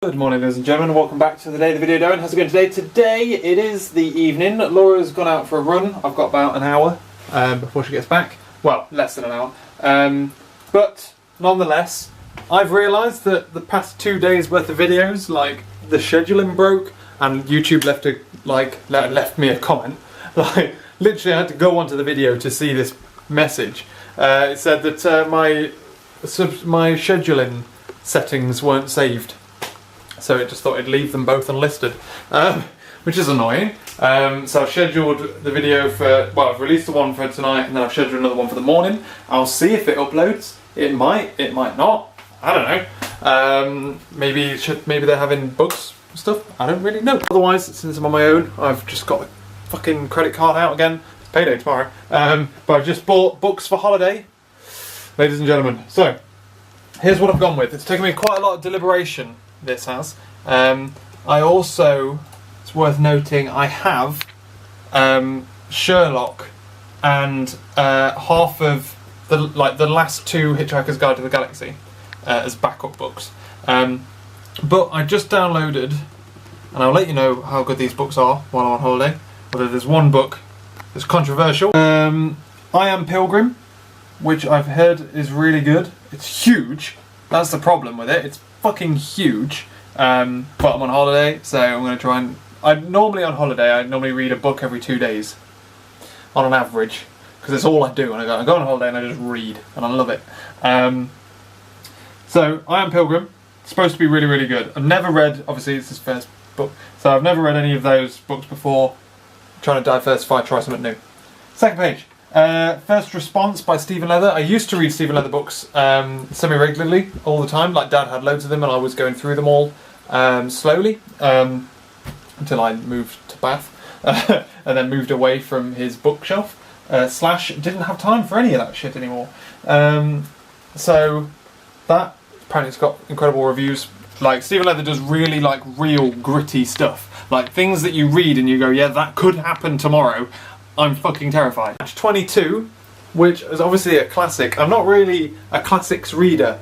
Good morning, ladies and gentlemen, welcome back to the day of the video. Darren, how's it going today? Today it is the evening. Laura's gone out for a run. I've got about an hour before she gets back. Well, less than an hour. But nonetheless, I've realised that the past 2 days worth of videos, like the scheduling broke, and YouTube left me a comment. Like literally, I had to go onto the video to see this message. It said that my scheduling settings weren't saved. So it just thought it'd leave them both unlisted, which is annoying. So I've scheduled the video for, well, I've released the one for tonight and then I've scheduled another one for the morning. I'll see if it uploads. It might not. I don't know. Maybe they're having bugs and stuff. I don't really know. Otherwise, since I'm on my own, I've just got the fucking credit card out again. It's payday tomorrow. But I've just bought books for holiday, ladies and gentlemen. So here's what I've gone with. It's taken me quite a lot of deliberation. This has. I also, it's worth noting, I have Sherlock and half of the last two Hitchhiker's Guide to the Galaxy as backup books. But I just downloaded, and I'll let you know how good these books are while I'm on holiday. Although there's one book that's controversial. I Am Pilgrim, which I've heard is really good. It's huge. That's the problem with it. It's fucking huge, but I'm on holiday, so I'm going to try and... I normally read a book every 2 days, on an average, because it's all I do. And I go on holiday and I just read, and I love it. So, I Am Pilgrim, it's supposed to be really, really good. I've never read, obviously it's his first book, so I've never read any of those books before. I'm trying to diversify, try something new. Second page. First Response by Stephen Leather. I used to read Stephen Leather books semi-regularly, all the time. Like Dad had loads of them and I was going through them all slowly until I moved to Bath and then moved away from his bookshelf. Slash didn't have time for any of that shit anymore. So that, apparently it's got incredible reviews. Like Stephen Leather does really like real gritty stuff. Like things that you read and you go, yeah, that could happen tomorrow. I'm fucking terrified. Match 22, which is obviously a classic. I'm not really a classics reader,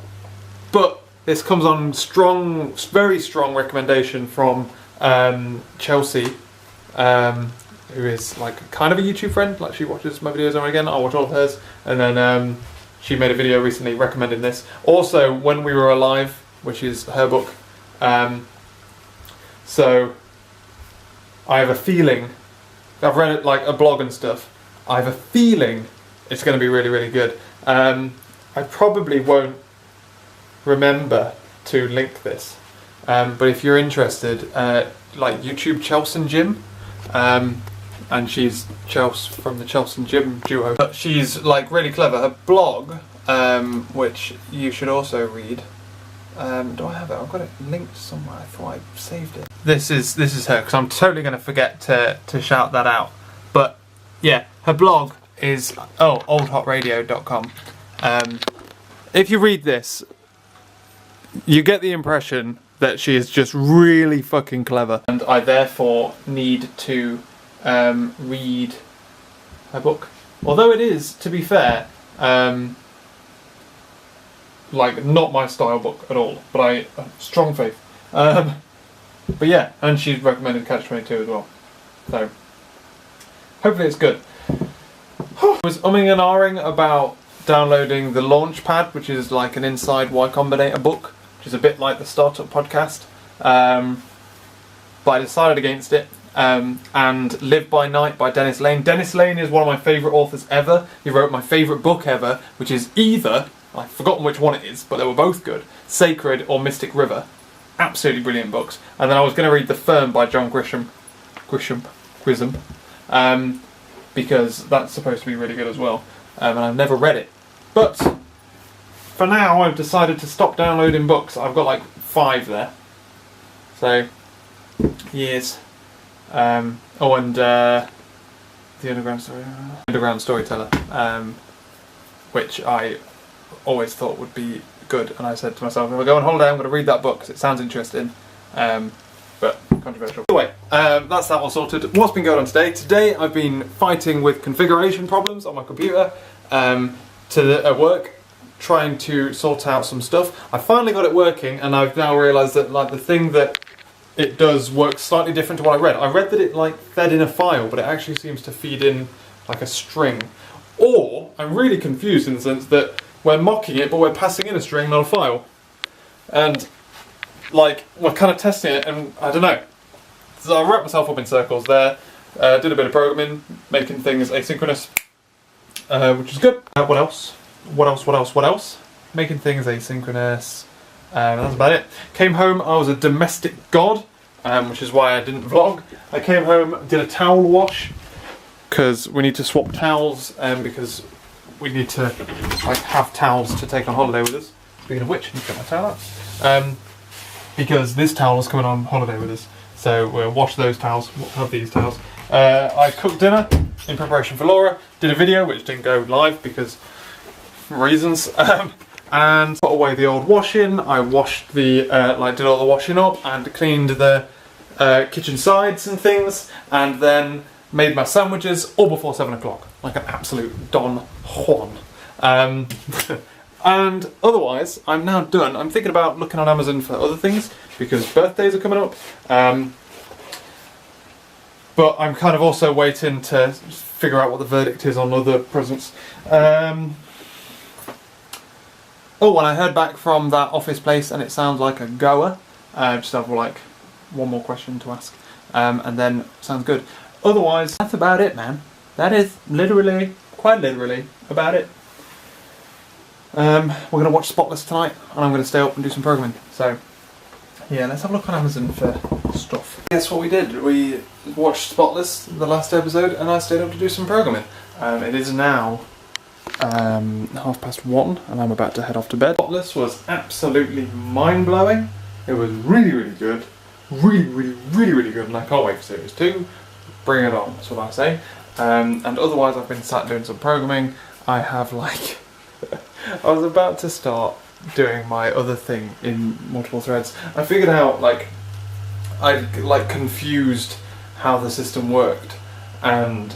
but this comes on strong, very strong recommendation from Chelsea, who is like kind of a YouTube friend. Like she watches my videos over again. I watch all of hers, and then she made a video recently recommending this. Also, When We Were Alive, which is her book. So I have a feeling. I've read it like a blog and stuff. I have a feeling it's going to be really, really good. I probably won't remember to link this, but if you're interested, like YouTube Chelsea Jim, and she's Chelsea from the Chelsea Jim duo. But she's like really clever. Her blog, which you should also read. Do I have it? I've got it linked somewhere. I thought I saved it. This is her, because I'm totally going to forget to shout that out. But yeah, her blog is oldhotradio.com. If you read this, you get the impression that she is just really fucking clever, and I therefore need to read her book. Although it is, to be fair, like not my style book at all, but I strong faith. But yeah, and she's recommended Catch-22 as well, so hopefully it's good. I was umming and ahhing about downloading the Launchpad, which is like an Inside Y Combinator book, which is a bit like the Startup Podcast, but I decided against it. And Live by Night by Dennis Lane. Dennis Lane is one of my favourite authors ever. He wrote my favourite book ever, which is either, I've forgotten which one it is, but they were both good, Sacred or Mystic River. Absolutely brilliant books. And then I was going to read The Firm by John Grisham, because that's supposed to be really good as well. And I've never read it. But for now, I've decided to stop downloading books. I've got like 5 there. So, years. And The Underground Storyteller, which I always thought would be good, and I said to myself, if I go on holiday I'm going to read that book because it sounds interesting, but controversial. Anyway, that's that all sorted. What's been going on today? Today I've been fighting with configuration problems on my computer at work. trying to sort out some stuff. I finally got it working, and I've now realised that like the thing that it does works slightly different to what I read. I read that it like fed in a file, but it actually seems to feed in like a string. Or I'm really confused in the sense that we're mocking it, but we're passing in a string, not a file. And like we're kind of testing it, and I don't know. So I wrapped myself up in circles there. Did a bit of programming, making things asynchronous, which is good. What else? What else? Making things asynchronous. That's about it. Came home, I was a domestic god, which is why I didn't vlog. I came home, did a towel wash, because we need to swap towels, because we need to like have towels to take on holiday with us. Speaking of which, I need to get my towel out. Because this towel is coming on holiday with us. So we'll wash those towels, we'll have these towels. I cooked dinner in preparation for Laura, did a video which didn't go live because reasons, and put away the old washing. I washed the, did all the washing up and cleaned the kitchen sides and things, and then made my sandwiches all before 7 o'clock, like an absolute Don Juan. And otherwise, I'm now done. I'm thinking about looking on Amazon for other things, because birthdays are coming up. But I'm kind of also waiting to figure out what the verdict is on other presents. Oh, and I heard back from that office place, and it sounds like a goer. Just have like one more question to ask, and then sounds good. Otherwise, that's about it, man. That is literally, quite literally, about it. We're going to watch Spotless tonight, and I'm going to stay up and do some programming. So, yeah, let's have a look on Amazon for stuff. Guess what we did? We watched Spotless, the last episode, and I stayed up to do some programming. It is now 1:30, and I'm about to head off to bed. Spotless was absolutely mind-blowing. It was really, really good. Really good, and I can't wait for series 2. Bring it on, that's what I say. And otherwise, I've been sat doing some programming. I have like... I was about to start doing my other thing in multiple threads. I figured out like I like confused how the system worked, and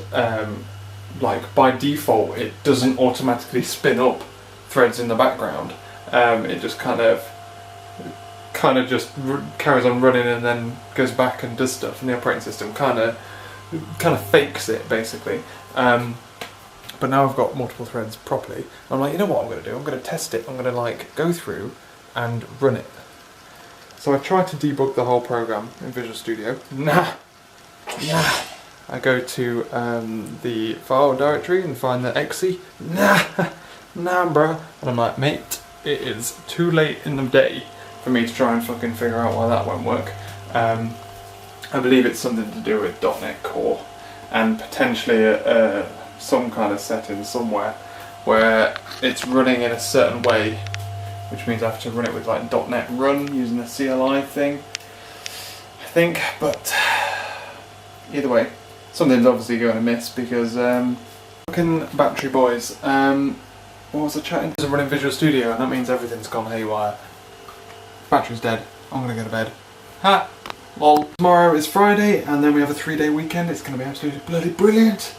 like by default it doesn't automatically spin up threads in the background. It just kind of just carries on running and then goes back and does stuff, and the operating system kind of fakes it basically. But now I've got multiple threads properly. I'm like, you know what I'm going to do? I'm going to test it. I'm going to like go through and run it. So I tried to debug the whole program in Visual Studio. Nah. I go to the file directory and find the exe. Nah, bro. And I'm like, mate, it is too late in the day for me to try and fucking figure out why that won't work. I believe it's something to do with .NET Core and potentially some kind of setting somewhere where it's running in a certain way, which means I have to run it with like .NET Run using the CLI thing, I think. But either way, something's obviously going to miss because fucking battery boys. What was I chatting? I'm running Visual Studio, and that means everything's gone haywire. Battery's dead. I'm gonna go to bed. Ha! Lol. Tomorrow is Friday, and then we have a 3-day weekend. It's gonna be absolutely bloody brilliant.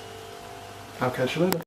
I'll catch you later.